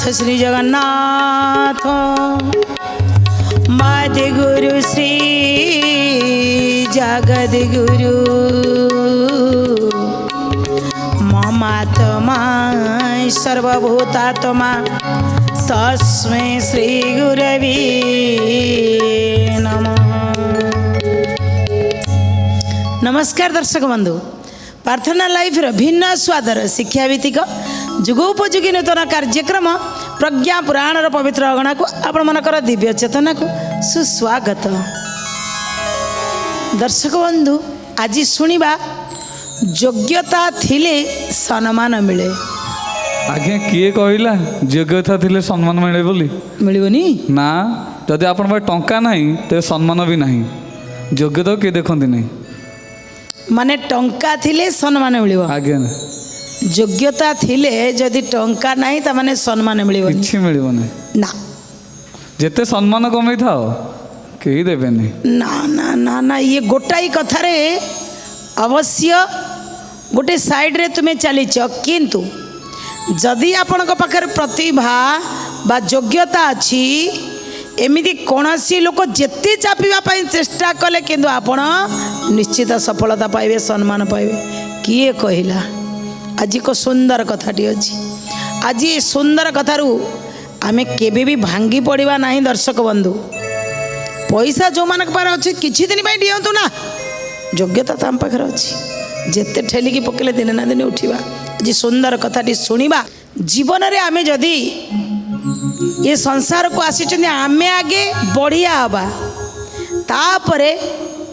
श्री जगन्नाथ मादि गुरु श्री जगद्गुरु ममात्मा सर्वभूतात्मा तस्मै श्री गुरवे नमः। नमस्कार दर्शक बंधु, प्रार्थना लाइफ भिन्न स्वादर शिक्षाभित्तिक जुगोपयोगी नूतन कार्यक्रम प्रज्ञा पुराण पवित्र अगणा को आपण मनकर दिव्य चेतना को सुस्वागत। दर्शक बंधु, आज शुणा योग्यता थिले सम्मान मिले। आज्ञा किए कहला योग्यता थिले सम्मान मिले बोली? मिलबनी ना, जदि आपण पाखे टंका नहीं तो सम्मान भी नहीं। योग्यता किए देखते नहीं, माने टंका थिले सम्मान मिलिबो। आज्ञा योग्यता थिले जदि टंका नहीं ता माने सम्मान मिलिबो किछि मिलिबो नहीं ना। जेते सम्मान कमै थाओ केही देबेनी ना ना ना ना, ये गोटाई कथारे अवश्य गोटे साइड रे तुम्हें चलीच, किंतु जदि आपण पाखे प्रतिभा बा योग्यता अच्छी एमिति कौनसी लोक जेते चापिबा चेष्टा कले किंतु आपण निश्चित सफलता पाइबे, सम्मान पाइबे। किए कहला आज को सुंदर कथाटी अच्छी। आज ये सुंदर कथारू आमे केबे भी भांगी पड़िबा नहीं। दर्शक बंधु, पैसा जो मान पार अच्छे किछि दिन पाई दियंतु ना, योग्यता तो आम पाखे अच्छी। जेते ठेलिकी पकेले दिने ना दिने उठिबा। आज सुंदर कथाटी शुणिबा। जीवन रे आमे जदि ये संसार को आसीचंदी आमे आगे बढ़िया हवा, तापरे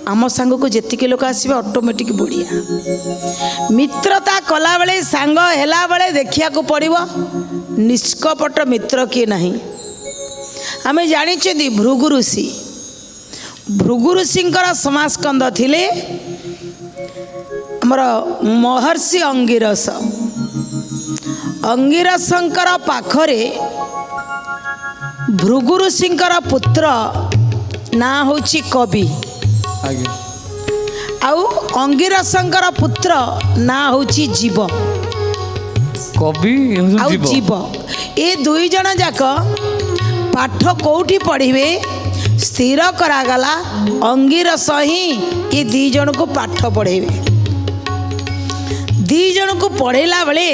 आम सांग को जेतिके लोक आसबे ऑटोमेटिक बढ़िया। मित्रता कला बेले सांग हेला बेले देखिया को पड़िबो निष्कपट मित्र किए नहीं। आमे जानिचंदी भृगु ऋषि, भृगु ऋषिंकर समास्कंद थिले हमर महर्षि अंगिरस। अंगिरसंकर पाखरे भृगु ऋषिंकर पुत्र ना होची कवि, आउ अंगिरसंकर पुत्र ना होची जीव। कवि आउ जीव ए दुई जन जाक पाठ कोठी पढ़िबे स्थिर करागला। अंगिरस ही ये दी जन को पाठ पढ़ेबे। दी जन को पढ़ेला बेले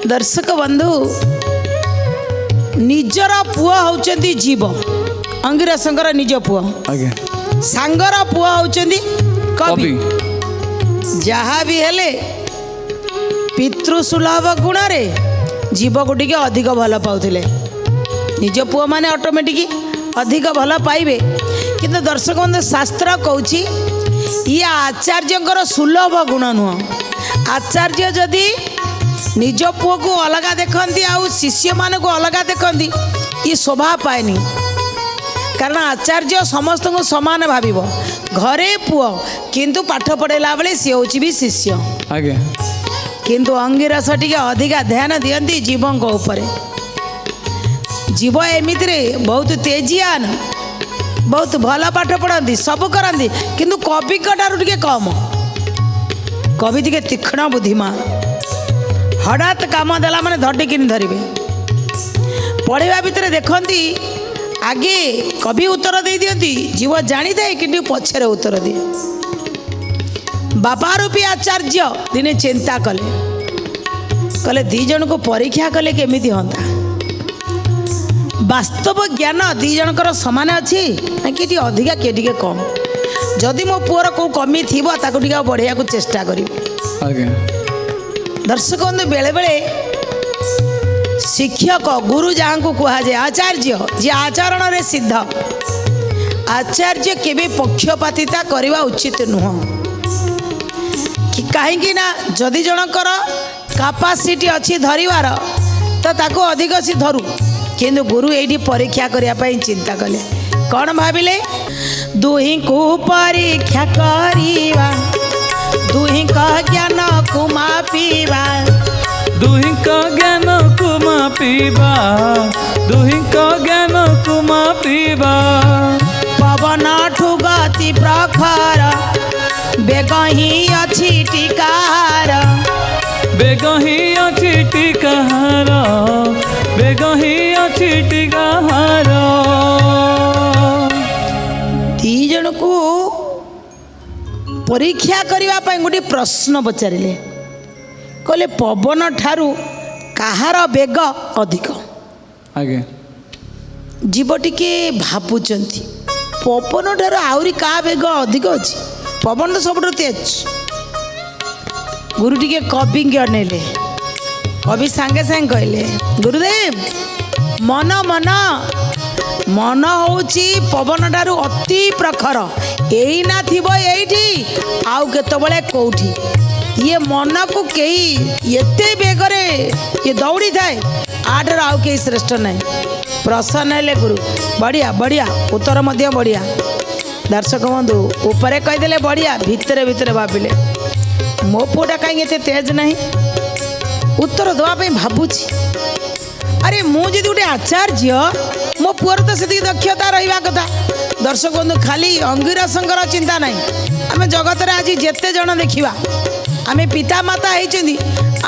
दर्शक बंधु निजर पुआ होचंदी जीव, अंगिरसंकर निज पुआ, सांगर पुआ होचंदी कवि। जहाँ भी हेले पितृसुलभ गुण रे जीव को टिके अधिक भल पाउथिले। निज पुआ माने ऑटोमेटिक अधिक भल पाइबे। किंतु दर्शक बंधु, शास्त्र कहूची ये आचार्यंकर सुलभ गुण नुह। आचार्य जदि निज पुओ को अलग देखती आउ शिष्य मान को अलग देखती, ये शोभा पाएनी। कारण आचार्य समस्त को समान भाव। घरे पुओ किंतु पाठ पढ़ेला बेले सी हूँ भी शिष्य। किंतु अंगिरस टिके अधिका ध्यान दियंती जीवों ऊपर। जीव एमिति रे बहुत तेजियान, बहुत भल पाठ पढ़ती, सब करती, किंतु कवि ठारू टिके कम। कवि टिके तीक्ष्ण बुद्धिमान, हठात काम देला माने धटिकिनी धरिबे। पढ़िबा भितर देखंती आगे कवि उत्तर दे दियंती, जीव जानी थाए किंतु पछरे उत्तर दिए। बापा रूपी आचार्य दिने चिंता कले, कले दी जन को परीक्षा कले केमिति हंता। वास्तव ज्ञान दी जनकर समान अच्छी ना कि अधिका के टिके कम। जदि मो पुअर को कमी थिबो ताको टिके बढ़िया को चेष्टा करी। दर्शक बंधु, बेले बेले शिक्षक गुरु जहाँ को कहा जाए आचार्य, जे आचरण रे सिद्ध। आचार्य केबे पक्षपातिता करवा उचित नुह। कि कहीं ना जदि जनकर कैपेसिटी अच्छी धरिवार तो ताको अधिक सी धरू, किंतु गुरु एठी परीक्षा करने चिंता कले। कौन भाविले? दुही को परीक्षा करिवा, दुही का ज्ञान को मापिवा, दुही का ज्ञान को मापिवा, दुही का ज्ञान को मापिवा। पवन ठु गति प्रखर बेग ही अछि टिकार, बेग ही अछि टिकार, ଗହି ଅଛି ଟିଗାହାର। ଦି ଜଣକୁ ପରୀକ୍ଷା କରିବା ପାଇଁ ଗୋଟେ ପ୍ରଶ୍ନ ପଚାରିଲେ, କହିଲେ ପବନ ଠାରୁ କାହାର ବେଗ ଅଧିକ? ଆଜ୍ଞା ଜୀବ ଟିକେ ଭାବୁଛନ୍ତି ପବନ ଠାରୁ ଆହୁରି କାହା ବେଗ ଅଧିକ ଅଛି? ପବନ ତ ସବୁଠୁ ତେଜ। ଗୁରୁ ଟିକେ କବିଙ୍କି ଅନେଇଲେ, କବି ସାଙ୍ଗେ ସାଙ୍ଗେ କହିଲେ, ଗୁରୁଦେବ ମନ ମନ ମନ ହେଉଛି ପବନ ଠାରୁ ଅତି ପ୍ରଖର, ଏଇନା ଥିବ ଏଇଠି ଆଉ କେତେବେଳେ କେଉଁଠି। ଇଏ ମନକୁ କେହି ଏତେ ବେଗରେ ଇଏ ଦୌଡ଼ି ଥାଏ, ଆଠାରୁ ଆଉ କେହି ଶ୍ରେଷ୍ଠ ନାହିଁ। ପ୍ରସନ୍ନ ହେଲେ ଗୁରୁ, ବଢ଼ିଆ ବଢ଼ିଆ, ଉତ୍ତର ମଧ୍ୟ ବଢ଼ିଆ। ଦର୍ଶକ ବନ୍ଧୁ ଉପରେ କହିଦେଲେ ବଢ଼ିଆ, ଭିତରେ ଭିତରେ ଭାବିଲେ ମୋ ପୁଅଟା କାହିଁକି ଏତେ ତେଜ ନାହିଁ, ଉତ୍ତର ଦେବା ପାଇଁ ଭାବୁଛି। ଆରେ ମୁଁ ଯଦି ଗୋଟେ ଆଚାର୍ଯ୍ୟ, ମୋ ପୁଅର ତ ସେତିକି ଦକ୍ଷତା ରହିବା କଥା। ଦର୍ଶକ ବନ୍ଧୁ ଖାଲି ଅଙ୍ଗିରସଙ୍କର ଚିନ୍ତା ନାହିଁ। ଆମେ ଜଗତରେ ଆଜି ଯେତେ ଜଣ ଦେଖିବା, ଆମେ ପିତାମାତା ହେଇଛନ୍ତି,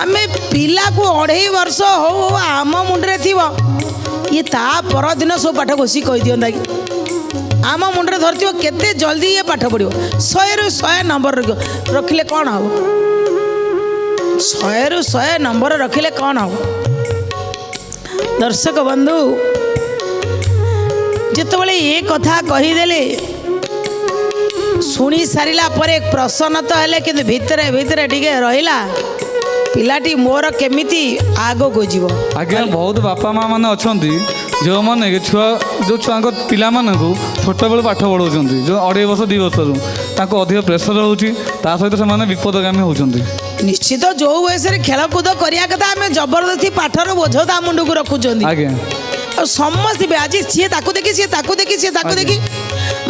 ଆମେ ପିଲାକୁ 2.5 ବର୍ଷ ହଉ ହଉ ଆମ ମୁଣ୍ଡରେ ଥିବ, ଇଏ ତା ପରଦିନ ସବୁ ପାଠ ବସି କହିଦିଅନ୍ତା କି? ଆମ ମୁଣ୍ଡରେ ଧରିଥିବ, କେତେ ଜଲ୍ଦି ଇଏ ପାଠ ପଢ଼ିବ। 100ରୁ 100 ନମ୍ବର ରଖିଲେ କ'ଣ ହେବ? 100ରୁ 100 ନମ୍ବର ରଖିଲେ କ'ଣ ହେବ? ଦର୍ଶକ ବନ୍ଧୁ ଯେତେବେଳେ ଏ କଥା କହିଦେଲେ, ଶୁଣି ସାରିଲା ପରେ ପ୍ରସନ୍ନ ତ ହେଲେ, କିନ୍ତୁ ଭିତରେ ଭିତରେ ଟିକେ ରହିଲା, ପିଲାଟି ମୋର କେମିତି ଆଗକୁ ଯିବ। ଆଜ୍ଞା ବହୁତ ବାପା ମା ମାନେ ଅଛନ୍ତି ଯେଉଁମାନେ ଯେଉଁ ଛୁଆଙ୍କ ପିଲାମାନଙ୍କୁ ଛୋଟବେଳୁ ପାଠ ପଢ଼ାଉଛନ୍ତି, ଯେଉଁ 2.5 ବର୍ଷ 2 ବର୍ଷରୁ ତାଙ୍କୁ ଅଧିକ ପ୍ରେସର ହେଉଛି, ତା ସହିତ ସେମାନେ ବିପଦଗାମୀ ହେଉଛନ୍ତି। ନିଶ୍ଚିତ ଯେଉଁ ବୟସରେ ଖେଳକୁଦ କରିବା କଥା, ଆମେ ଜବରଦସ୍ତି ପାଠର ବୋଝ ତା ମୁଣ୍ଡକୁ ରଖୁଛନ୍ତି। ଆଜ୍ଞା ଆଉ ସମସ୍ତେ ବି ଆଜି ସିଏ ତାକୁ ଦେଖି, ସିଏ ତାକୁ ଦେଖି, ସିଏ ତାକୁ ଦେଖି,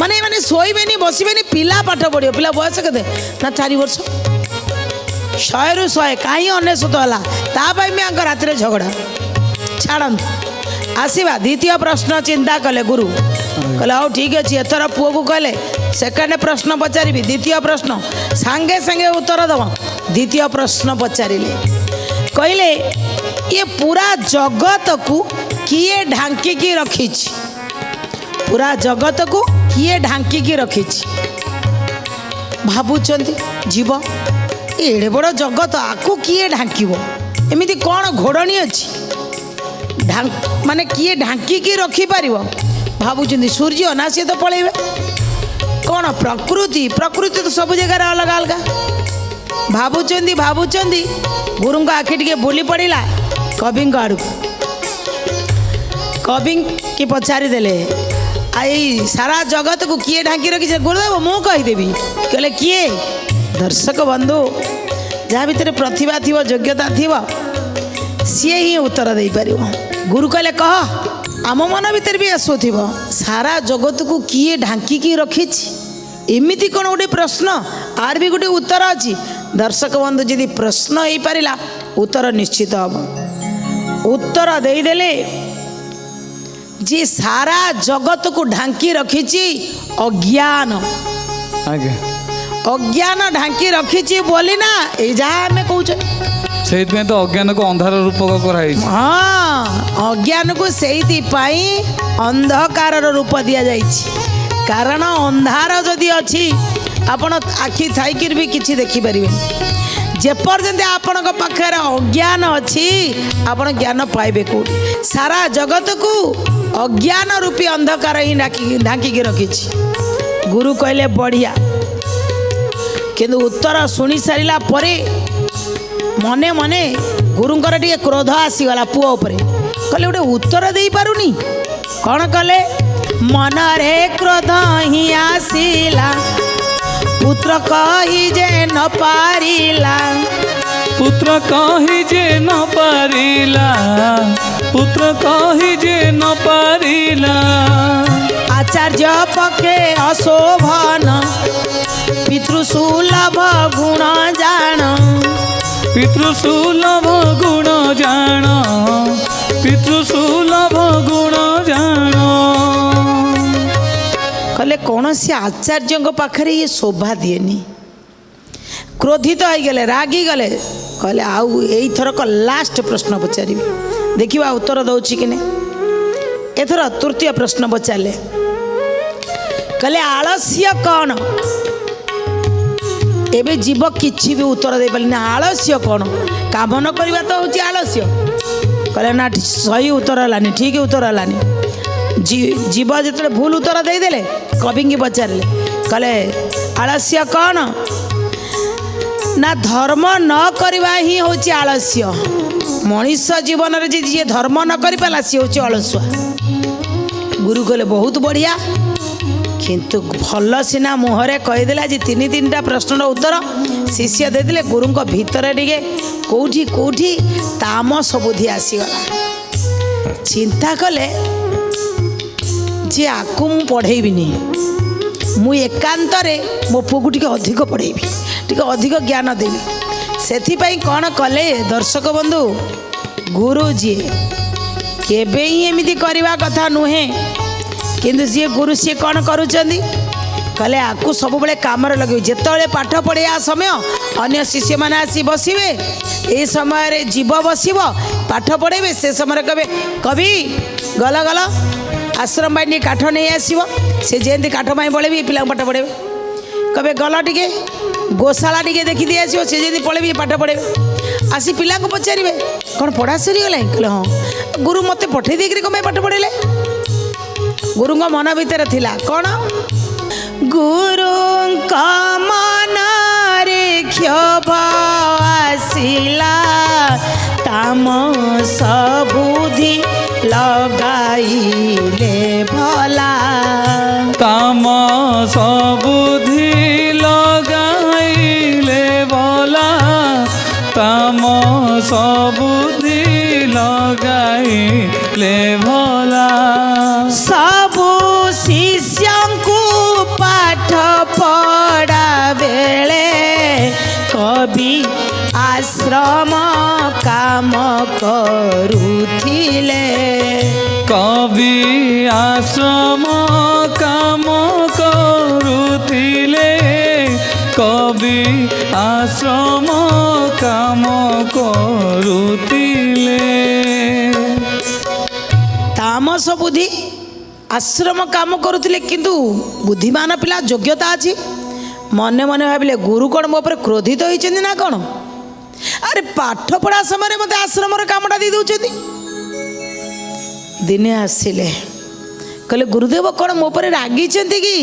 ମାନେ ଶୋଇବେନି ବସିବେନି, ପିଲା ପାଠ ପଢ଼ିବ। ପିଲା ବୟସ କେତେ ନା 4 ବର୍ଷ। 100ରୁ 100 କାହିଁ 99 ହେଲା, ତା ପାଇଁ ବି ଆଙ୍କ ରାତିରେ ଝଗଡ଼ା। ଛାଡ଼ନ୍ତୁ, ଆସିବା ଦ୍ୱିତୀୟ ପ୍ରଶ୍ନ। ଚିନ୍ତା କଲେ ଗୁରୁ, କହିଲେ ହଉ ଠିକ୍ ଅଛି, ଏଥର ପୁଅକୁ କହିଲେ ସେକେଣ୍ଡ ପ୍ରଶ୍ନ ପଚାରିବି। ଦ୍ୱିତୀୟ ପ୍ରଶ୍ନ ସାଙ୍ଗେ ସାଙ୍ଗେ ଉତ୍ତର ଦେବ। ଦ୍ୱିତୀୟ ପ୍ରଶ୍ନ ପଚାରିଲେ, କହିଲେ ଇଏ ପୁରା ଜଗତକୁ କିଏ ଢାଙ୍କିକି ରଖିଛି? ପୁରା ଜଗତକୁ କିଏ ଢାଙ୍କିକି ରଖିଛି? ଭାବୁଛନ୍ତି ଜୀବ, ଏଡ଼େ ବଡ଼ ଜଗତ, ଆକୁ କିଏ ଢାଙ୍କିବ? ଏମିତି କ'ଣ ଘୋଡ଼ଣୀ ଅଛି ମାନେ କିଏ ଢାଙ୍କିକି ରଖିପାରିବ? ଭାବୁଛନ୍ତି ସୂର୍ଯ୍ୟ, ନା ସିଏ ତ ପଳେଇବେ। କ'ଣ ପ୍ରକୃତି? ପ୍ରକୃତି ତ ସବୁ ଜାଗାରେ ଅଲଗା ଅଲଗା। ଭାବୁଛନ୍ତି ଭାବୁଛନ୍ତି, ଗୁରୁଙ୍କ ଆଖି ଟିକେ ବୁଲି ପଡ଼ିଲା କବିଙ୍କ ଆଡ଼କୁ। କବିଙ୍କି ପଚାରିଦେଲେ, ଏଇ ସାରା ଜଗତକୁ କିଏ ଢାଙ୍କି ରଖିছে? ଗୁରୁଦେବ ମୁଁ କହିଦେବି। କହିଲେ କିଏ? ଦର୍ଶକ ବନ୍ଧୁ ଯାହା ଭିତରେ ପ୍ରତିଭା ଥିବ, ଯୋଗ୍ୟତା ଥିବ, ସିଏ ହିଁ ଉତ୍ତର ଦେଇପାରିବ। ଗୁରୁ କହିଲେ କହ। ଆମ ମନ ଭିତରେ ବି ଆସୁଥିବ, ସାରା ଜଗତକୁ କିଏ ଢାଙ୍କିକି ରଖିଛି? ଏମିତି କ'ଣ ଗୋଟେ ପ୍ରଶ୍ନ, ଆର ବି ଗୋଟେ ଉତ୍ତର ଅଛି। ଦର୍ଶକ ବନ୍ଧୁ ଯଦି ପ୍ରଶ୍ନ ହେଇପାରିଲା, ଉତ୍ତର ନିଶ୍ଚିତ ହେବ। ଉତ୍ତର ଦେଇଦେଲେ, ଯେ ସାରା ଜଗତକୁ ଢାଙ୍କି ରଖିଛି ଅଜ୍ଞାନ। ଆଜ୍ଞା ଅଜ୍ଞାନ ଢାଙ୍କି ରଖିଛି ବୋଲି ନା ଏଇ ଯାହା ଆମେ କହୁଛେ। ସେଇଥିପାଇଁ ତ ଅଜ୍ଞାନକୁ ଅନ୍ଧାର ରୂପକ କରାଯାଇଛି। ହଁ, ଅଜ୍ଞାନକୁ ସେଇଥିପାଇଁ ଅନ୍ଧକାରର ରୂପ ଦିଆଯାଇଛି। କାରଣ ଅନ୍ଧାର ଯଦି ଅଛି, ଆପଣ ଆଖି ଥାଇକିରି ବି କିଛି ଦେଖିପାରିବେନି। ଯେପର୍ଯ୍ୟନ୍ତ ଆପଣଙ୍କ ପାଖରେ ଅଜ୍ଞାନ ଅଛି, ଆପଣ ଜ୍ଞାନ ପାଇବେ କେଉଁଠି? ସାରା ଜଗତକୁ ଅଜ୍ଞାନ ରୂପୀ ଅନ୍ଧକାର ହିଁ ଢାଙ୍କିକି ରଖିଛି। ଗୁରୁ କହିଲେ ବଢ଼ିଆ, କିନ୍ତୁ ଉତ୍ତର ଶୁଣି ସାରିଲା ପରେ ମନେ ମନେ ଗୁରୁଙ୍କର ଟିକେ କ୍ରୋଧ ଆସିଗଲା ପୁଅ ଉପରେ। କହିଲେ ଗୋଟେ ଉତ୍ତର ଦେଇପାରୁନି। କ'ଣ କଲେ? ମନରେ କ୍ରୋଧ ହିଁ ଆସିଲା, ପୁତ୍ର କହି ଯେ ନ ପାରିଲା। ପୁତ୍ର କହି ଯେ ନ ପାରିଲା, ପୁତ୍ର କହି ଯେ ନ ପାରିଲା। ଆଚାର୍ଯ୍ୟ ପକ୍ଷେ ଅଶୋଭନ, ପିତୃସୁଲଭ ଗୁଣ ଜାଣ। ପିତୃସୁଲଭ ଗୁଣ ଜାଣ, ପିତୃସୁଲଭ ଗୁଣ ଜାଣ। କହିଲେ କୌଣସି ଆଚାର୍ଯ୍ୟଙ୍କ ପାଖରେ ଇଏ ଶୋଭା ଦିଏନି। କ୍ରୋଧିତ ହେଇଗଲେ, ରାଗିଗଲେ। କହିଲେ ଆଉ ଏଇଥରକ ଲାଷ୍ଟ ପ୍ରଶ୍ନ ପଚାରିବି। ଦେଖିବା ଉତ୍ତର ଦେଉଛି କି ନାହିଁ। ଏଥର ତୃତୀୟ ପ୍ରଶ୍ନ ପଚାରିଲେ, କହିଲେ ଆଳସ୍ୟ କ'ଣ? ଏବେ ଜୀବ କିଛି ବି ଉତ୍ତର ଦେଇପାରିଲେନି। ଆଳସ୍ୟ କ'ଣ? କାମ ନ କରିବା ତ ହେଉଛି ଆଳସ୍ୟ। କହିଲେ ନା, ସହି ଉତ୍ତର ହେଲାନି, ଠିକ ଉତ୍ତର ହେଲାନି। ଜୀବ ଯେତେବେଳେ ଭୁଲ ଉତ୍ତର ଦେଇଦେଲେ କବିଙ୍କୁ ପଚାରିଲେ, କହିଲେ ଆଳସ୍ୟ କ'ଣ? ନା ଧର୍ମ ନ କରିବା ହିଁ ହେଉଛି ଆଳସ୍ୟ। ମଣିଷ ଜୀବନରେ ଯିଏ ଧର୍ମ ନ କରିପାରିଲା ସିଏ ହେଉଛି ଅଳସୁଆ। ଗୁରୁ କହିଲେ ବହୁତ ବଢ଼ିଆ, କିନ୍ତୁ ଭଲ ସିନା ମୁହଁରେ କହିଦେଲେ ଆଜି ତିନିଟା ପ୍ରଶ୍ନର ଉତ୍ତର ଶିଷ୍ୟ ଦେଇଥିଲେ। ଗୁରୁଙ୍କ ଭିତରେ ଟିକେ କେଉଁଠି କେଉଁଠି ତାମସ ବୁଦ୍ଧି ଆସିଗଲା। ଚିନ୍ତା କଲେ ଯେ ଆକୁ ମୁଁ ପଢ଼େଇବିନି, ମୁଁ ଏକାନ୍ତରେ ମୋ ପୁଅକୁ ଟିକେ ଅଧିକ ପଢ଼େଇବି, ଟିକେ ଅଧିକ ଜ୍ଞାନ ଦେବି। ସେଥିପାଇଁ କ'ଣ କଲେ ଦର୍ଶକ ବନ୍ଧୁ, ଗୁରୁ ଯିଏ କେବେ ହିଁ ଏମିତି କରିବା କଥା ନୁହେଁ, କିନ୍ତୁ ଯିଏ ଗୁରୁ ସିଏ କ'ଣ କରୁଛନ୍ତି, କହିଲେ ଆକୁ ସବୁବେଳେ କାମରେ ଲଗେଇବି। ଯେତେବେଳେ ପାଠ ପଢ଼େଇବା ସମୟ ଅନ୍ୟ ଶିଷ୍ୟମାନେ ଆସି ବସିବେ, ଏଇ ସମୟରେ ଜୀବ ବସିବ ପାଠ ପଢ଼େଇବେ। ସେ ସମୟରେ କହିବେ କବି ଗଲ ଗଲ ଆଶ୍ରମ ପାଇଁ ଟିକେ କାଠ ନେଇ ଆସିବ। ସେ ଯେମିତି କାଠ ପାଇଁ ପଳେଇବି ପିଲାଙ୍କୁ ପାଠ ପଢ଼େଇବେ। କହିବେ ଗଲ ଟିକେ ଗୋଶାଳା ଟିକେ ଦେଖିଦେଇ ଆସିବ। ସେ ଯେମିତି ପଳେଇବି ପାଠ ପଢ଼େଇବେ। ଆସି ପିଲାଙ୍କୁ ପଚାରିବେ କ'ଣ ପଢ଼ା ସରିଗଲାଣି? କହିଲେ ହଁ। ଗୁରୁ ମୋତେ ପଠେଇ ଦେଇକିରି କ'ଣ ପାଇଁ ପାଠ ପଢ଼େଇଲେ? ଗୁରୁଙ୍କ ମନ ଭିତରେ ଥିଲା କ'ଣ? ଗୁରୁଙ୍କ ମନରେ କ୍ଷୋଭ ଆସିଲା, ତାମସ ବୁଦ୍ଧି ଲଗାଇଲେ ଭଲା। ତାମସ ବୁଦ୍ଧି ଲଗାଇଲେ ଭଲା, ତାମସ ବୁଦ୍ଧି ଲଗାଇଲେ ଭଲା। ସବୁ ଶିଷ୍ୟଙ୍କୁ ପାଠ ପଢ଼ା ବେଳେ କବି ଆଶ୍ରମ କାମ କରୁଥିଲେ। କବି ଆଶ୍ରମ କାମ କରୁଥିଲେ, କବି ଆଶ୍ରମ କାମ କରୁଥିଲେ। ତାମସ ବୁଦ୍ଧି ଆଶ୍ରମ କାମ କରୁଥିଲେ, କିନ୍ତୁ ବୁଦ୍ଧିମାନ ପିଲା ଯୋଗ୍ୟତା ଅଛି। ମନେ ମନେ ଭାବିଲେ ଗୁରୁ କ'ଣ ମୋ ଉପରେ କ୍ରୋଧିତ ହୋଇଛନ୍ତି ନା କ'ଣ? ଆରେ ପାଠ ପଢ଼ା ସମୟରେ ମୋତେ ଆଶ୍ରମର କାମଟା ଦେଇ ଦେଉଛନ୍ତି। ଦିନେ ଆସିଲେ କହିଲେ ଗୁରୁଦେବ କ'ଣ ମୋ ଉପରେ ରାଗିଛନ୍ତି କି?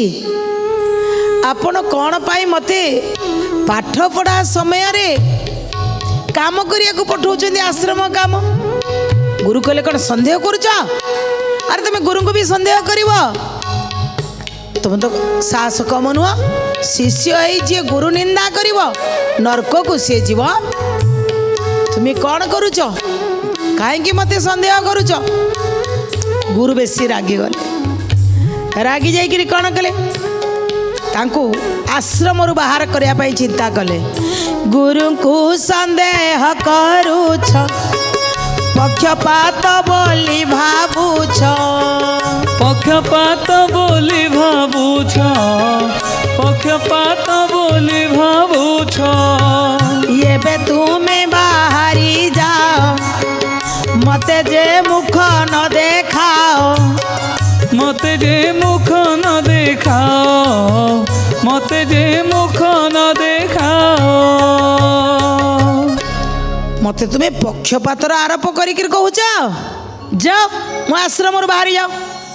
ଆପଣ କ'ଣ ପାଇଁ ମୋତେ ପାଠ ପଢ଼ା ସମୟରେ କାମ କରିବାକୁ ପଠାଉଛନ୍ତି ଆଶ୍ରମ କାମ? ଗୁରୁ କହିଲେ କ'ଣ ସନ୍ଦେହ କରୁଛ? ଆରେ ତମେ ଗୁରୁଙ୍କୁ ବି ସନ୍ଦେହ କରିବ? ତୁମେ ତ ସାହସ କମ ନୁହଁ। ଶିଷ୍ୟ ହେଇ ଯିଏ ଗୁରୁ ନିନ୍ଦା କରିବ ନର୍କକୁ ସିଏ ଯିବ। ତୁମେ କ'ଣ କରୁଛ? କାହିଁକି ମୋତେ ସନ୍ଦେହ କରୁଛ? ଗୁରୁ ବେଶୀ ରାଗିଗଲେ। ରାଗି ଯାଇକିରି କ'ଣ କଲେ? ତାଙ୍କୁ ଆଶ୍ରମରୁ ବାହାର କରିବା ପାଇଁ ଚିନ୍ତା କଲେ। ଗୁରୁଙ୍କୁ ସନ୍ଦେହ କରୁଛ, ପକ୍ଷପାତ ବୋଲି ଭାବୁଛ, ପକ୍ଷପାତ ବୋଲି ଭାବୁଛ, ପକ୍ଷପାତ ବୋଲି ଭାବୁଛ। ଏବେ ତୁମେ ବାହାରି ଯାଅ, ମତେ ଯେ ମୁଖ ନ ଦେଖାଅ, ମତେ ଯେ ମୁଖ ନ ଦେଖାଅ, ମତେ ଯେ ମୁଖ ନ ଦେଖାଅ। ମତେ ତୁମେ ପକ୍ଷପାତର ଆରୋପ କରିକି କହୁଛ? ଯାଅ ମୋ ଆଶ୍ରମରୁ ବାହାରି ଯାଅ,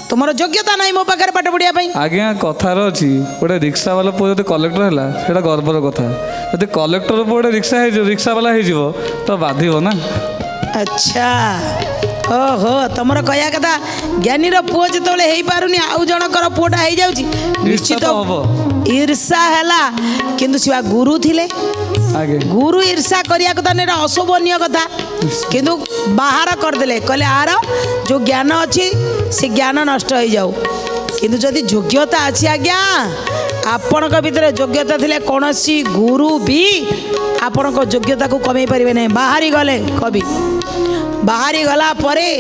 ତୁମର ଯୋଗ୍ୟତା ନାହିଁ ମୋ ପାଖରେ ପାଠ ପଢ଼ିବା ପାଇଁ। ଆଜ୍ଞା କଥାର ଅଛି, ଗୋଟେ ରିକ୍ସାବାଲା ପୁଅ ଯଦି କଲେକ୍ଟର ହେଲା ସେଇଟା ଗର୍ବର କଥା। ଯଦି କଲେକ୍ଟର ପୁଅ ଗୋଟେ ରିକ୍ସାବାଲା ହେଇଯିବ ତ ବାଧିବ ନା। ଆଚ୍ଛା, ଓହୋ, ତମର କହିବା କଥା ଜ୍ଞାନୀର ପୁଅ ଯେତେବେଳେ ହେଇପାରୁନି ଆଉ ଜଣଙ୍କର ପୁଅଟା ହେଇଯାଉଛି, ନିଶ୍ଚିତ ହବ। ଈର୍ଷା ହେଲା। କିନ୍ତୁ ସେ ଗୁରୁ ଥିଲେ, ଗୁରୁ ଈର୍ଷା କରିବା କଥା ନା, ଏଇଟା ଅଶୋଭନୀୟ କଥା। କିନ୍ତୁ ବାହାର କରିଦେଲେ, କହିଲେ ଆର ଯେଉଁ ଜ୍ଞାନ ଅଛି ସେ ଜ୍ଞାନ ନଷ୍ଟ ହେଇଯାଉ। କିନ୍ତୁ ଯଦି ଯୋଗ୍ୟତା ଅଛି ଆଜ୍ଞା, ଆପଣଙ୍କ ଭିତରେ ଯୋଗ୍ୟତା ଥିଲେ କୌଣସି ଗୁରୁ ବି ଆପଣଙ୍କ ଯୋଗ୍ୟତାକୁ କମେଇ ପାରିବେ ନାହିଁ। ବାହାରି ଗଲେ କବି। ବାହାରି ଗଲା ପରେ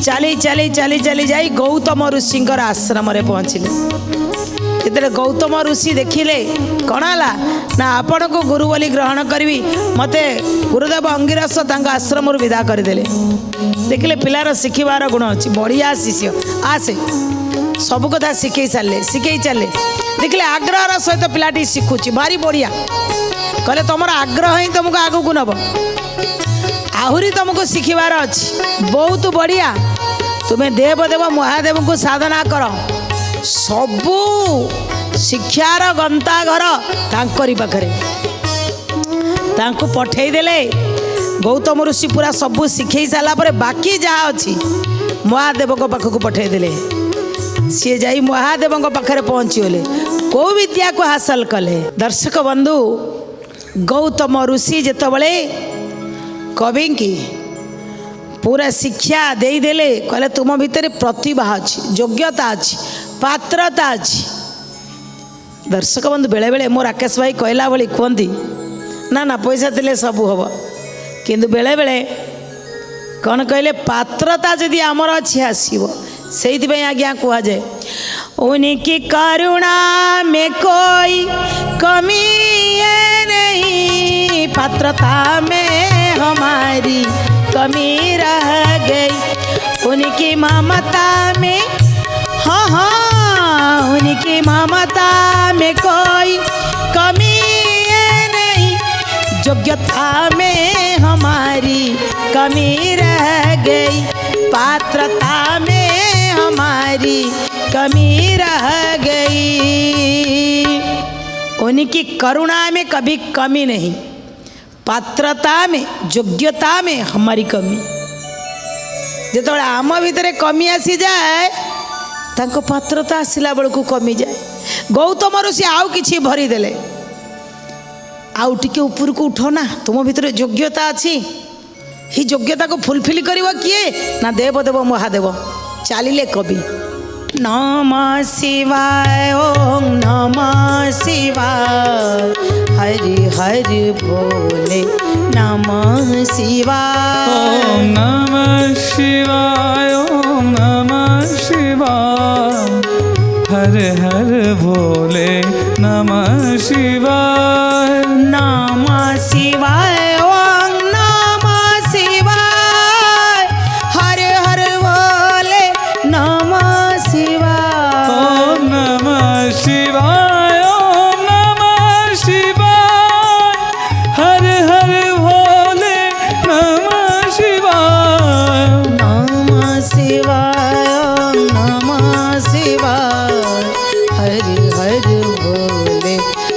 ଚାଲି ଚାଲି ଚାଲି ଚାଲି ଯାଇ ଗୌତମ ଋଷିଙ୍କର ଆଶ୍ରମରେ ପହଞ୍ଚିଲେ। ଯେତେବେଳେ ଗୌତମ ଋଷି ଦେଖିଲେ କ'ଣ ହେଲା ନା ଆପଣଙ୍କୁ ଗୁରୁ ବୋଲି ଗ୍ରହଣ କରିବି, ମୋତେ ଗୁରୁଦେବ ଅଙ୍ଗିରସ ତାଙ୍କ ଆଶ୍ରମରୁ ବିଦା କରିଦେଲେ। ଦେଖିଲେ ପିଲାର ଶିଖିବାର ଗୁଣ ଅଛି, ବଢ଼ିଆ ଶିଷ୍ୟ, ଆସେ ସବୁ କଥା ଶିଖେଇ ଚାଲିଲେ। ଦେଖିଲେ ଆଗ୍ରହର ସହିତ ପିଲାଟି ଶିଖୁଛି, ଭାରି ବଢ଼ିଆ। କହିଲେ ତମର ଆଗ୍ରହ ହିଁ ତୁମକୁ ଆଗକୁ ନେବ, ଆହୁରି ତୁମକୁ ଶିଖିବାର ଅଛି, ବହୁତ ବଢ଼ିଆ। ତୁମେ ଦେବଦେବ ମହାଦେବଙ୍କୁ ସାଧନା କର। ସବୁ ଶିକ୍ଷାର ଗନ୍ତାଘର ତାଙ୍କରି ପାଖରେ। ତାଙ୍କୁ ପଠେଇଦେଲେ। ଗୌତମ ଋଷି ପୁରା ସବୁ ଶିଖେଇ ସାରିଲା ପରେ ବାକି ଯାହା ଅଛି ମହାଦେବଙ୍କ ପାଖକୁ ପଠେଇଦେଲେ। ସିଏ ଯାଇ ମହାଦେବଙ୍କ ପାଖରେ ପହଞ୍ଚିଗଲେ। କେଉଁ ବିଦ୍ୟାକୁ ହାସଲ କଲେ? ଦର୍ଶକ ବନ୍ଧୁ, ଗୌତମ ଋଷି ଯେତେବେଳେ କବିଙ୍କି ପୁରା ଶିକ୍ଷା ଦେଇଦେଲେ, କହିଲେ ତୁମ ଭିତରେ ପ୍ରତିଭା ଅଛି, ଯୋଗ୍ୟତା ଅଛି, ପାତ୍ରତା ଅଛି। ଦର୍ଶକ ବନ୍ଧୁ, ବେଳେବେଳେ ମୋ ରାକେଶ ଭାଇ କହିଲା ଭଳି କୁହନ୍ତି, ନା ପଇସା ଥିଲେ ସବୁ ହେବ, କିନ୍ତୁ ବେଳେବେଳେ କ'ଣ କହିଲେ, ପାତ୍ରତା ଯଦି ଆମର ଅଛି ଆସିବ। ସେଇଥିପାଇଁ ଆଜ୍ଞା କୁହାଯାଏ, ଉନକି କରୁଣା ମେ କୋଇ କମି नहीं, पात्रता में हमारी कमी रह गई, उनकी ममता में, हाँ उनकी ममता में कोई कमी नहीं, योग्यता में हमारी कमी रह गई, पात्रता में हमारी कमी रह गई। उनकी करुणा में कभी कमी नहीं, पात्रता में, योग्यता में हमारी कमी। जेतबेले आम भितर कमी आसी जाए, तांको पात्रता आसिला बेलू कमी जाए। गौतम ऋषि आउ किछि भरी देले, आउ टिके ऊपर को उठो ना, तुम भितर योग्यता अछि, ही योग्यता को फुलफिल करिवो किए ना देवदेव महादेव। चालिले कवि, नमः शिवाय ओम नमः शिवाय, हरि हरि बोले नमः शिवाय, ओम नमः शिवाय, ओम नमः शिवाय, हर हर भोले नमः शिवाय, नमः शिवाय ओम नमः शिवाय, हर हर बोले नमः शिवाय, ओम नमः शिवाय, ओम नमः शिवाय, हर हर भोले नमः शिवाय, नमः शिवाय ओम नमः शिवाय, हरि हरि बोले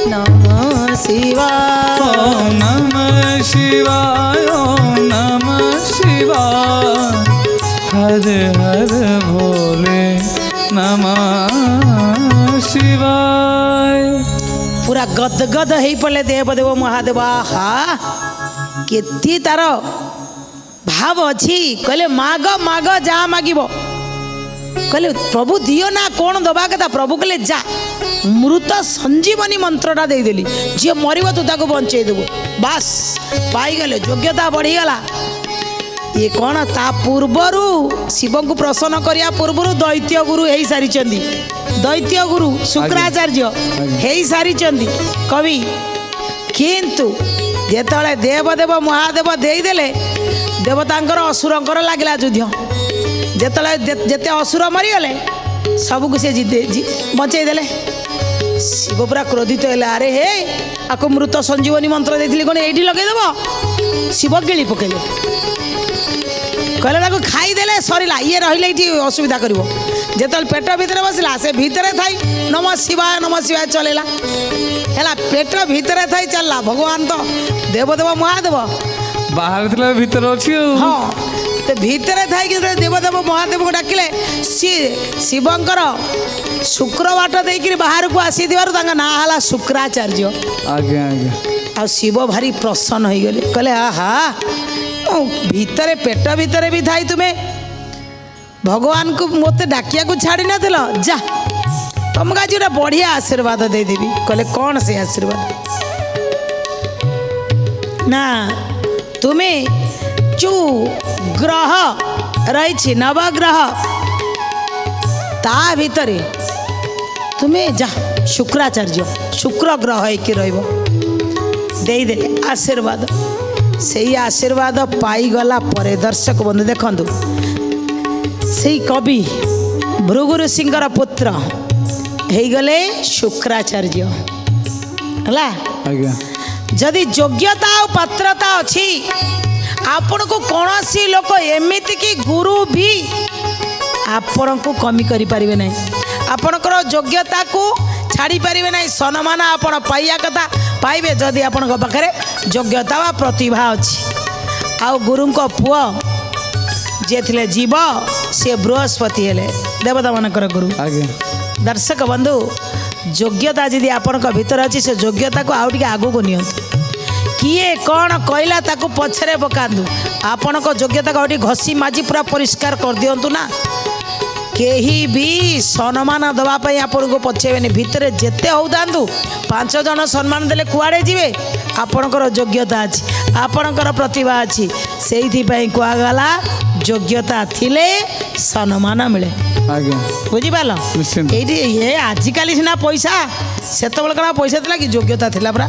नमः शिवाय, ओम नमः शिवाय, ओम नमः शिवाय, हर हर भोले नमः शिवाय। पूरा गदगद हो पड़े देवदेव महादेव। हा केती तार भाव अच्छी। कहले माग माग जा मागिब, कहले प्रभु दियो ना कौन दबा कथा। प्रभु कहले जा, मृत संजीवनी मंत्रटा देदेली, जी मरब तू ताको बंचे देबू। बास पाईगले, योग्यता बढ़ीगला। ये कौन ता पूर्वरु शिव को प्रसन्न करिया पूर्वरु दैत्य गुरु हो सारी, दैत्य गुरु शुक्राचार्य हो सारी कवि। किंतु जेतले देवदेव महादेव देदेले, देवतांकर असुरंकर लागला युद्ध। जेतले जेते असुर मरीगले सबको से बचई देले। शिव पूरा क्रोधित है, अरे हे आपको मृत संजीवनी मंत्र देती कौन ये लगेदेव। शिव गिली पकेले, कहले खाईदे सरला, ये रही ये असुविधा कर। जो पेट भितर बसला से भितर थी नमः शिवाय चलेला है, पेट भितर थी चलला। भगवान तो देवदेव महादेव बाहर थिला भीतर अछि। हाँ, तो भितर थी देवदेव महादेव को डाकिले। सी शिवंकर शुक्र बाट देकर बाहर को आसी ना है शुक्राचार्य। आज्ञा आज्ञा। आ शिव भारी प्रसन्न हो गले, कहले आहा भितर पेट भितर भी थाई तुम्हें भगवान को मत डाकिया को छाड़ी ना जा, तुमको आज गोटे बढ़िया आशीर्वाद देदेवी। कहले कौन से आशीर्वाद? ना तुम्हें जो ग्रह रही नवग्रह ता भितर ତୁମେ ଯା ଶୁକ୍ରାଚାର୍ଯ୍ୟ ଶୁକ୍ର ଗ୍ରହ ହେଇକି ରହିବ ଦେଇଦେଲେ ଆଶୀର୍ବାଦ। ସେଇ ଆଶୀର୍ବାଦ ପାଇଗଲା ପରେ ଦର୍ଶକ ବନ୍ଧୁ ଦେଖନ୍ତୁ, ସେଇ କବି ଭୃଗୁ ଋଷିଙ୍କର ପୁତ୍ର ହେଇଗଲେ ଶୁକ୍ରାଚାର୍ଯ୍ୟ ହେଲା। ଆଜ୍ଞା ଯଦି ଯୋଗ୍ୟତା ଆଉ ପାତ୍ରତା ଅଛି ଆପଣଙ୍କୁ କୌଣସି ଲୋକ ଏମିତିକି ଗୁରୁ ବି ଆପଣଙ୍କୁ କମି କରିପାରିବେ ନାହିଁ। ଆପଣଙ୍କର ଯୋଗ୍ୟତାକୁ ଛାଡ଼ି ପାରିବେ ନାହିଁ। ସମ୍ମାନ ଆପଣ ପାଇବା କଥା ପାଇବେ ଯଦି ଆପଣଙ୍କ ପାଖରେ ଯୋଗ୍ୟତା ବା ପ୍ରତିଭା ଅଛି। ଆଉ ଗୁରୁଙ୍କ ପୁଅ ଯିଏ ଥିଲେ ଜୀବ ସିଏ ବୃହସ୍ପତି ହେଲେ ଦେବତାମାନଙ୍କର ଗୁରୁ। ଆଜ୍ଞା ଦର୍ଶକ ବନ୍ଧୁ ଯୋଗ୍ୟତା ଯଦି ଆପଣଙ୍କ ଭିତରେ ଅଛି ସେ ଯୋଗ୍ୟତାକୁ ଆଉ ଟିକେ ଆଗକୁ ନିଅନ୍ତୁ। କିଏ କ'ଣ କହିଲା ତାକୁ ପଛରେ ପକାନ୍ତୁ। ଆପଣଙ୍କ ଯୋଗ୍ୟତାକୁ ଆଉ ଟିକେ ଘଷି ମାଜି ପୁରା ପରିଷ୍କାର କରିଦିଅନ୍ତୁ ନା। କେହି ବି ସମ୍ମାନ ଦେବା ପାଇଁ ଆପଣଙ୍କୁ ପଛେଇବେନି। ଭିତରେ ଯେତେ ହଉଥାନ୍ତୁ 5 ଜଣ ସମ୍ମାନ ଦେଲେ କୁଆଡ଼େ ଯିବେ? ଆପଣଙ୍କର ଯୋଗ୍ୟତା ଅଛି, ଆପଣଙ୍କର ପ୍ରତିଭା ଅଛି। ସେଇଥିପାଇଁ କୁହାଗଲା ଯୋଗ୍ୟତା ଥିଲେ ସମ୍ମାନ ମିଳେ। ଆଜ୍ଞା ବୁଝିପାରିଲ? ନିଶ୍ଚିନ୍ତ। ଏଇଠି ଆଜିକାଲି ସିନା ପଇସା, ସେତେବେଳେ କ'ଣ ପଇସା ଥିଲା କି? ଯୋଗ୍ୟତା ଥିଲା ପରା।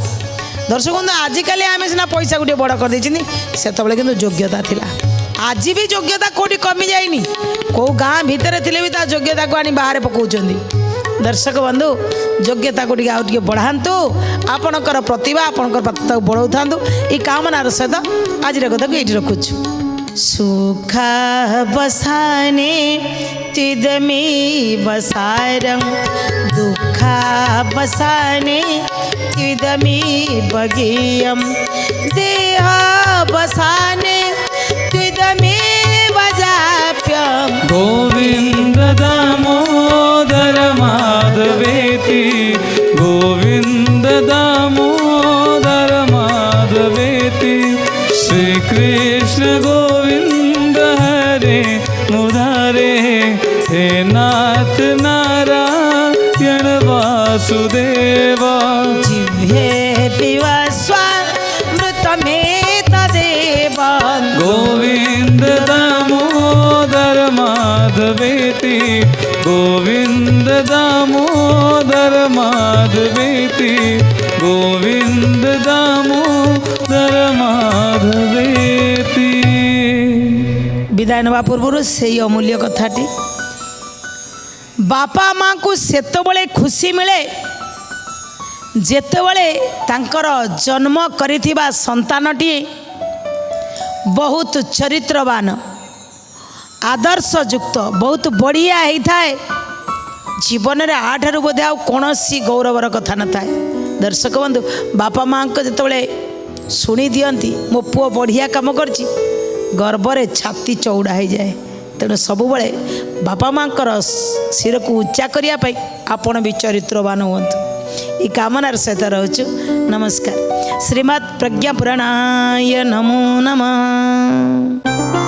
ଦର୍ଶକ ବନ୍ଧୁ ଆଜିକାଲି ଆମେ ସିନା ପଇସାକୁ ଟିକେ ବଡ଼ କରିଦେଇଛନ୍ତି, ସେତେବେଳେ କିନ୍ତୁ ଯୋଗ୍ୟତା ଥିଲା। ଆଜି ବି ଯୋଗ୍ୟତା କେଉଁଠି କମି ଯାଇନି। କେଉଁ ଗାଁ ଭିତରେ ଥିଲେ ବି ତା ଯୋଗ୍ୟତାକୁ ଆଣି ବାହାରେ ପକାଉଛନ୍ତି। ଦର୍ଶକ ବନ୍ଧୁ ଯୋଗ୍ୟତାକୁ ଟିକେ ଆଉ ଟିକେ ବଢ଼ାନ୍ତୁ। ଆପଣଙ୍କର ପ୍ରତିଭା ଆପଣଙ୍କର ପାତ୍ରତାକୁ ବଢ଼ାଉଥାନ୍ତୁ। ଏଇ କାମନାର ସହିତ ଆଜିର କଥାକୁ ଏଇଠି ରଖୁଛୁ। ସୁଖ ବସାନେ ଚିଦମି ବସାରଂ ଦୁଃଖ ବସାନେ चिदमी बगीयम देह बसाने चिदमी वजाप्यम गोविंद दामोदर माधवेति गोविंद दामोदर माधवेति श्री कृष्ण गोविंद हरे मुरारे हे नाथ नारायण वासुदेव जिह्वे पिबस्वामृतमेतदेव गोविंद दामोदर माधवेति गोविंद दामोदर माधवेति गोविंद दामोदर माधवेति। विदाय नवा पूर्व से अमूल्य कथाटी बापा माँ को सेतबले खुशी मिले जेतेबले तांकर जन्म करिथिबा संतानटी बहुत चरित्रवान आदर्शयुक्त बहुत बढ़िया होता है। जीवन में आठार बोधे आ कौन गौरवर कथा न थाए। दर्शक बंधु बापा माँ को जितेबाला शुणी दियंती मो पुओ बढ़िया काम करछि गर्वर छाती चौड़ा हो जाए। तेणु सबुबले बापा माँ शिर को उच्चा करने आपण भी चरित्रवान हूँ। ये कामनार सहित रोचु। नमस्कार। श्रीमद् प्रज्ञा पुराणाय नमो नमः।